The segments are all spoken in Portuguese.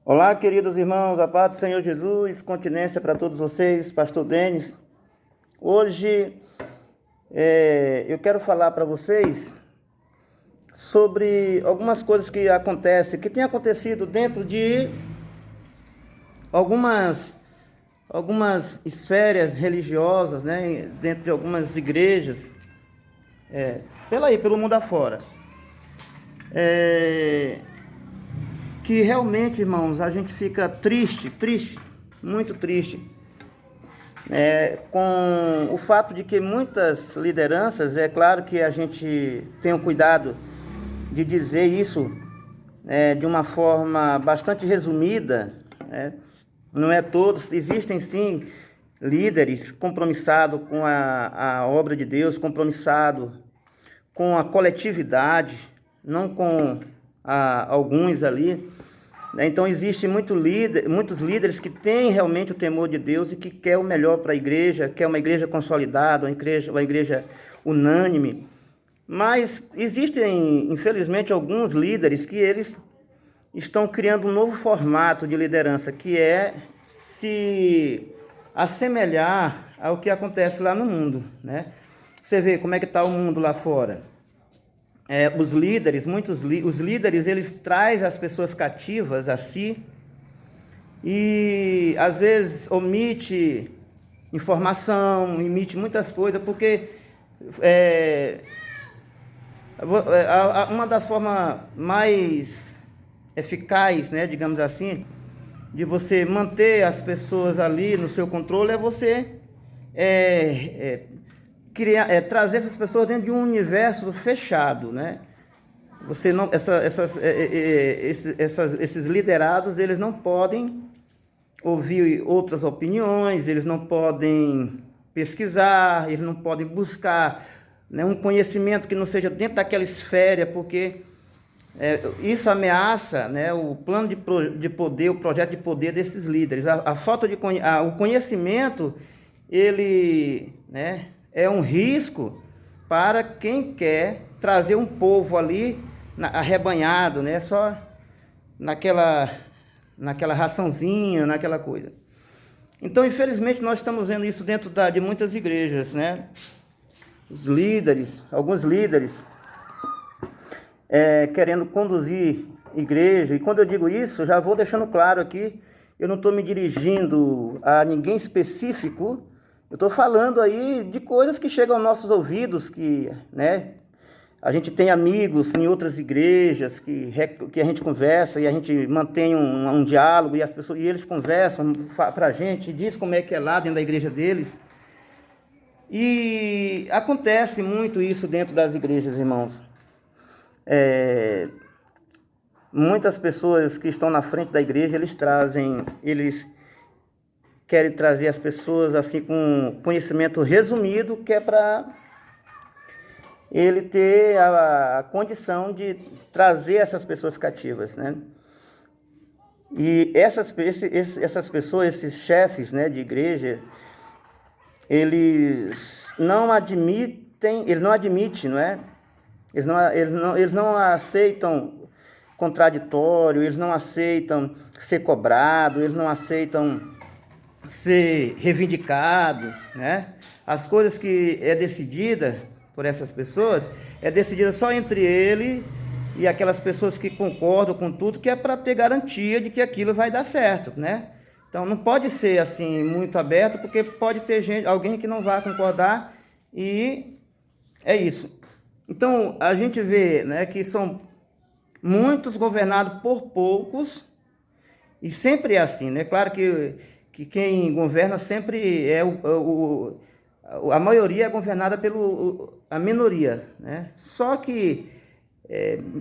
Olá, queridos irmãos, a paz do Senhor Jesus, continência para todos vocês, Pastor Denis. Hoje eu quero falar para vocês sobre algumas coisas que têm acontecido dentro de algumas esferas religiosas, né, dentro de algumas igrejas, pelo mundo afora. Que realmente, irmãos, a gente fica triste, muito triste, com o fato de que muitas lideranças, é claro que a gente tem o cuidado de dizer isso de uma forma bastante resumida, né? Não é todos, existem sim líderes compromissados com a obra de Deus, compromissados com a coletividade, não com alguns ali. Então existe muitos líderes que têm realmente o temor de Deus e que quer o melhor para a igreja, quer uma igreja consolidada, uma igreja unânime. Mas existem, infelizmente, alguns líderes que eles estão criando um novo formato de liderança, que é se assemelhar ao que acontece lá no mundo, né? Você vê como é que está o mundo lá fora. Os líderes, os líderes, eles trazem as pessoas cativas a si e às vezes omite informação, omite muitas coisas, porque uma das formas mais eficaz, né, digamos assim, de você manter as pessoas ali no seu controle é você trazer essas pessoas dentro de um universo fechado, né? Você não, esses liderados, eles não podem ouvir outras opiniões, eles não podem pesquisar, eles não podem buscar, né, um conhecimento que não seja dentro daquela esfera, porque isso ameaça, né, o plano de poder, o projeto de poder desses líderes. A falta de o conhecimento, ele, né, é um risco para quem quer trazer um povo ali arrebanhado, né, só naquela raçãozinha, naquela coisa. Então, infelizmente, nós estamos vendo isso dentro de muitas igrejas, né? Os líderes, alguns líderes, querendo conduzir igreja. E quando eu digo isso, já vou deixando claro aqui, eu não estou me dirigindo a ninguém específico. Eu estou falando aí de coisas que chegam aos nossos ouvidos, que, né, a gente tem amigos em outras igrejas que a gente conversa e a gente mantém um diálogo e eles conversam para a gente, diz como é que é lá dentro da igreja deles. E acontece muito isso dentro das igrejas, irmãos. Muitas pessoas que estão na frente da igreja, eles querem trazer as pessoas assim com conhecimento resumido, que é para ele ter a condição de trazer essas pessoas cativas, né? E essas pessoas, esses chefes, né, de igreja, eles não admitem, não é? Eles não aceitam contraditório, eles não aceitam ser cobrado, eles não aceitam ser reivindicado, né? As coisas que é decidida por essas pessoas é decidida só entre ele e aquelas pessoas que concordam com tudo, que é para ter garantia de que aquilo vai dar certo, né? Então não pode ser assim muito aberto, porque pode ter alguém que não vai concordar, e é isso. Então a gente vê, né, que são muitos governados por poucos, e sempre é assim, né? Claro que quem governa sempre a maioria é governada a minoria, né? Só que,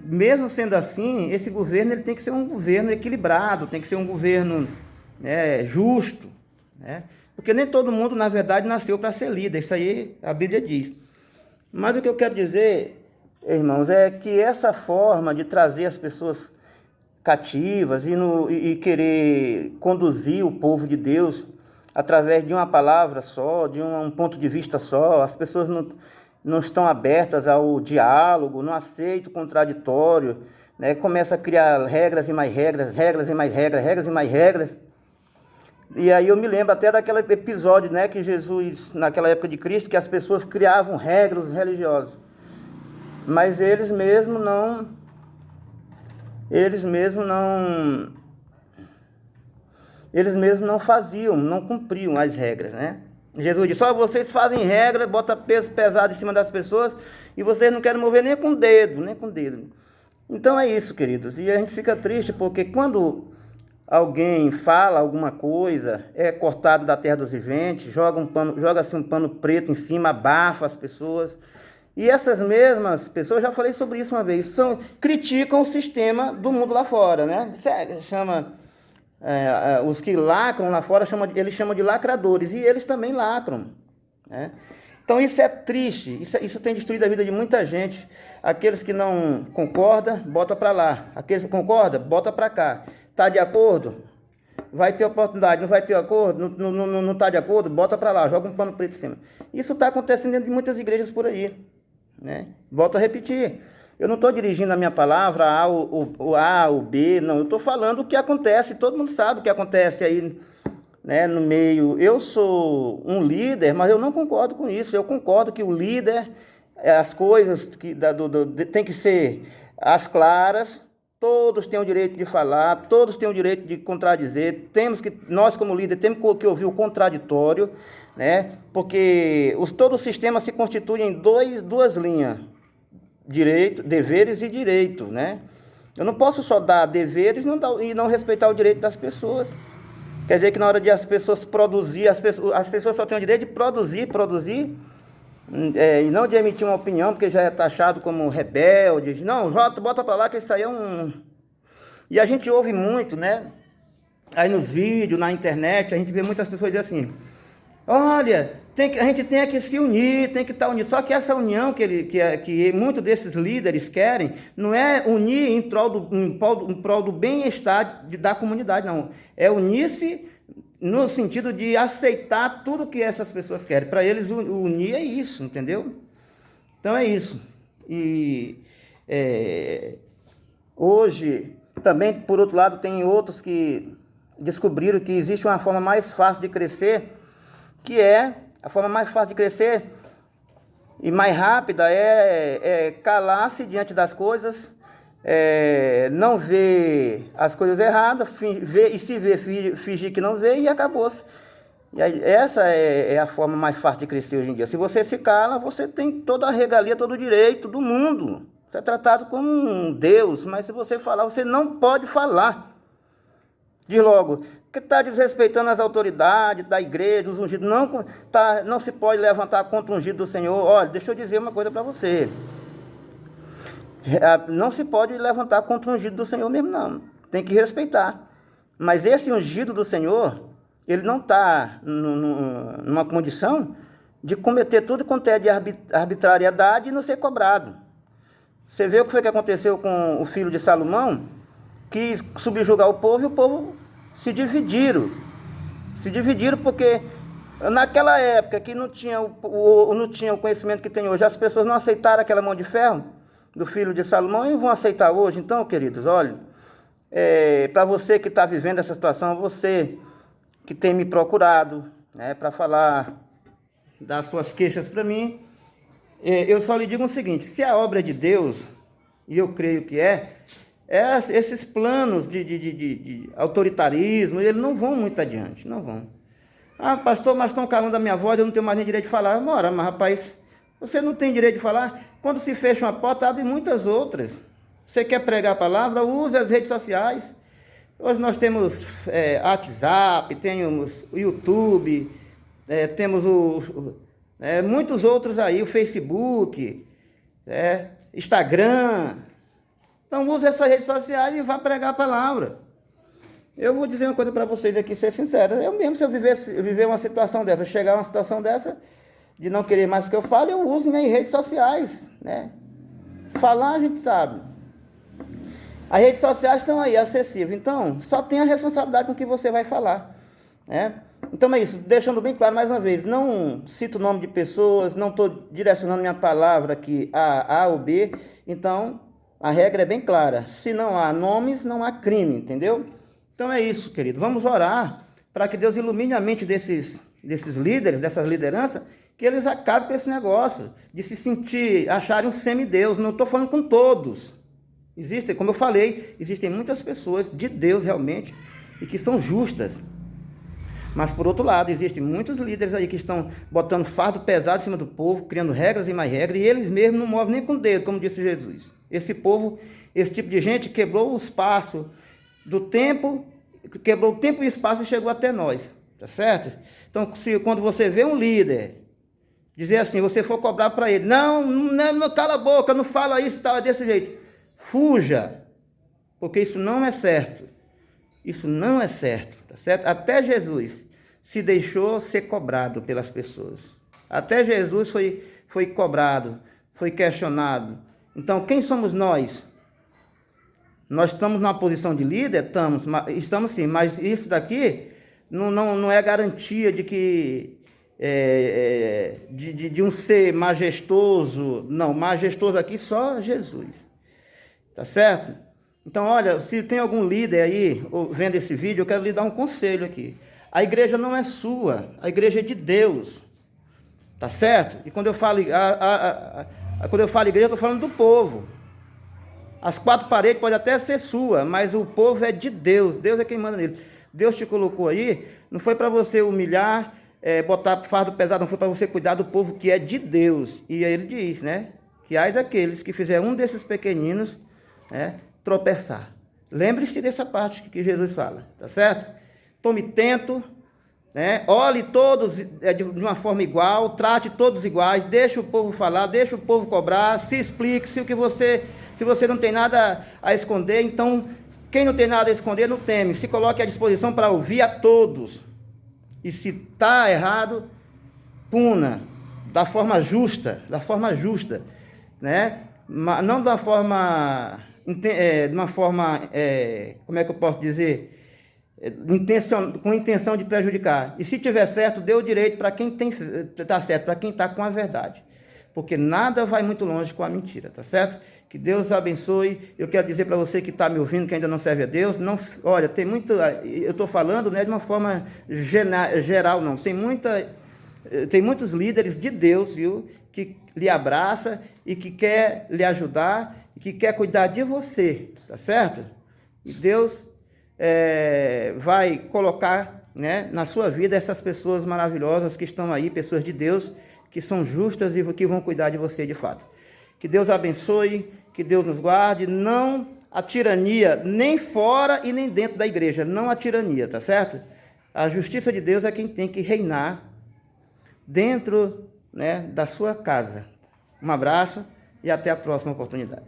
mesmo sendo assim, esse governo ele tem que ser um governo equilibrado, tem que ser um governo, justo, né? Porque nem todo mundo, na verdade, nasceu para ser líder, isso aí a Bíblia diz. Mas o que eu quero dizer, irmãos, é que essa forma de trazer as pessoas cativas e querer conduzir o povo de Deus através de uma palavra só, de um ponto de vista só, as pessoas não estão abertas ao diálogo, não aceitam o contraditório, né? Começa a criar regras e mais regras, regras e mais regras, regras e mais regras. E aí eu me lembro até daquele episódio, né, que Jesus, naquela época de Cristo, que as pessoas criavam regras religiosas, mas eles mesmos não faziam, não cumpriam as regras, né? Jesus disse: só vocês fazem regra, bota peso pesado em cima das pessoas e vocês não querem mover nem com o dedo, nem com o dedo. Então é isso, queridos. E a gente fica triste porque quando alguém fala alguma coisa, é cortado da terra dos viventes, joga-se um pano preto em cima, abafa as pessoas. E essas mesmas pessoas, já falei sobre isso uma vez, criticam o sistema do mundo lá fora, né? Os que lacram lá fora, eles chamam de lacradores, e eles também lacram, né? Então isso é triste, isso tem destruído a vida de muita gente. Aqueles que não concordam, bota para lá. Aqueles que concordam, bota para cá. Está de acordo? Vai ter oportunidade. Não vai ter acordo? Não está de acordo? Bota para lá, joga um pano preto em cima. Isso está acontecendo dentro de muitas igrejas por aí, né? Volto a repetir. Eu não estou dirigindo a minha palavra o A, o B, não. Eu estou falando o que acontece. Todo mundo sabe o que acontece aí, né, no meio. Eu sou um líder, mas eu não concordo com isso. Eu concordo que o líder, as coisas tem que ser as claras. Todos têm o direito de falar, todos têm o direito de contradizer. Nós como líder temos que ouvir o contraditório, né? Porque todo o sistema se constitui em duas linhas: deveres e direito, né? Eu não posso só dar deveres e não respeitar o direito das pessoas. Quer dizer que na hora de as pessoas produzir, as pessoas só têm o direito de produzir, e não de emitir uma opinião, porque já é taxado como rebelde. Não, bota para lá que isso aí é um... E a gente ouve muito, né? Aí nos vídeos, na internet, a gente vê muitas pessoas dizendo assim: olha, a gente tem que se unir, tem que estar unido. Só que essa união que muitos desses líderes querem, não é unir em prol do bem-estar da comunidade, não. É unir-se no sentido de aceitar tudo que essas pessoas querem. Para eles, unir é isso, entendeu? Então é isso. E hoje, também, por outro lado, tem outros que descobriram que existe uma forma mais fácil de crescer, a forma mais fácil de crescer e mais rápida é calar-se diante das coisas, não ver as coisas erradas, fingir que não vê, e acabou-se. E aí, essa é a forma mais fácil de crescer hoje em dia. Se você se cala, você tem toda a regalia, todo o direito do mundo. Você é tratado como um Deus, mas se você falar, você não pode falar. Diz logo, que está desrespeitando as autoridades da igreja, os ungidos. Não se pode levantar contra o ungido do Senhor. Olha, deixa eu dizer uma coisa para você. Não se pode levantar contra o ungido do Senhor mesmo, não. Tem que respeitar. Mas esse ungido do Senhor, ele não está numa condição de cometer tudo quanto é de arbitrariedade e não ser cobrado. Você vê o que foi que aconteceu com o filho de Salomão? Quis subjugar o povo, e o povo se dividiram. Se dividiram porque naquela época que não tinha o conhecimento que tem hoje, as pessoas não aceitaram aquela mão de ferro do filho de Salomão e vão aceitar hoje. Então, queridos, olha, para você que está vivendo essa situação, você que tem me procurado, né, para falar das suas queixas para mim, eu só lhe digo o seguinte: se a obra é de Deus, e eu creio que esses planos de autoritarismo, eles não vão muito adiante, não vão. Ah, pastor, mas estão calando a minha voz, eu não tenho mais nem direito de falar. Mas rapaz, você não tem direito de falar? Quando se fecha uma porta, abre muitas outras. Você quer pregar a palavra? Use as redes sociais. Hoje nós temos WhatsApp, temos o YouTube, temos muitos outros aí, o Facebook, Instagram. Então use essas redes sociais e vá pregar a palavra. Eu vou dizer uma coisa para vocês aqui, ser sincero. Eu mesmo, se eu viver uma situação dessa, chegar a uma situação dessa, de não querer mais que eu fale, eu uso minhas redes sociais, né? Falar a gente sabe. As redes sociais estão aí, acessíveis. Então, só tenha responsabilidade com o que você vai falar, né? Então é isso, deixando bem claro mais uma vez, não cito o nome de pessoas, não estou direcionando minha palavra aqui a A ou B. Então, A regra é bem clara. Se não há nomes, não há crime, entendeu? Então é isso, querido. Vamos orar para que Deus ilumine a mente desses líderes, dessas lideranças, que eles acabem com esse negócio de se sentir, acharem um semideus. Não estou falando com todos. Existem, como eu falei, existem muitas pessoas de Deus realmente e que são justas. Mas, por outro lado, existem muitos líderes aí que estão botando fardo pesado em cima do povo, criando regras e mais regras, e eles mesmos não movem nem com o dedo, como disse Jesus. Esse povo, esse tipo de gente quebrou o espaço do tempo, quebrou o tempo e o espaço e chegou até nós, tá certo? Então, quando você vê um líder dizer assim, você for cobrar para ele, não, cala a boca, não fala isso, tal, é desse jeito. Fuja, porque isso não é certo. Isso não é certo, tá certo? Até Jesus se deixou ser cobrado pelas pessoas. Até Jesus foi cobrado, foi questionado. Então, quem somos nós? Nós estamos numa posição de líder? Estamos sim, mas isso daqui não é garantia de que de um ser majestoso. Não, majestoso aqui só Jesus. Tá certo? Então, olha, se tem algum líder aí vendo esse vídeo, eu quero lhe dar um conselho aqui. A igreja não é sua, a igreja é de Deus. Tá certo? E quando eu falo, quando eu falo igreja, eu estou falando do povo. As quatro paredes podem até ser sua, mas o povo é de Deus. Deus é quem manda nele. Deus te colocou aí, não foi para você humilhar, botar fardo pesado, não foi para você cuidar do povo que é de Deus. E aí ele diz, né? Que ai daqueles que fizer um desses pequeninos, né, tropeçar. Lembre-se dessa parte que Jesus fala, tá certo? Tome tento, né? Olhe todos de uma forma igual, trate todos iguais, deixe o povo falar, deixe o povo cobrar, se explique, se você não tem nada a esconder, então quem não tem nada a esconder não teme, se coloque à disposição para ouvir a todos. E se está errado, puna da forma justa, né? Não da forma de uma forma, como é que eu posso dizer, com intenção de prejudicar. E se tiver certo, dê o direito para quem está certo, para quem está com a verdade. Porque nada vai muito longe com a mentira, tá certo? Que Deus abençoe. Eu quero dizer para você que está me ouvindo, que ainda não serve a Deus, olha, tem muito, eu estou falando, né, de uma forma geral, não. Tem muitos líderes de Deus, viu, que lhe abraça e que quer lhe ajudar, que quer cuidar de você, tá certo? E Deus vai colocar, né, na sua vida essas pessoas maravilhosas que estão aí, pessoas de Deus, que são justas e que vão cuidar de você de fato. Que Deus abençoe, que Deus nos guarde, não a tirania, nem fora e nem dentro da igreja, não a tirania, tá certo? A justiça de Deus é quem tem que reinar dentro, né, da sua casa. Um abraço e até a próxima oportunidade.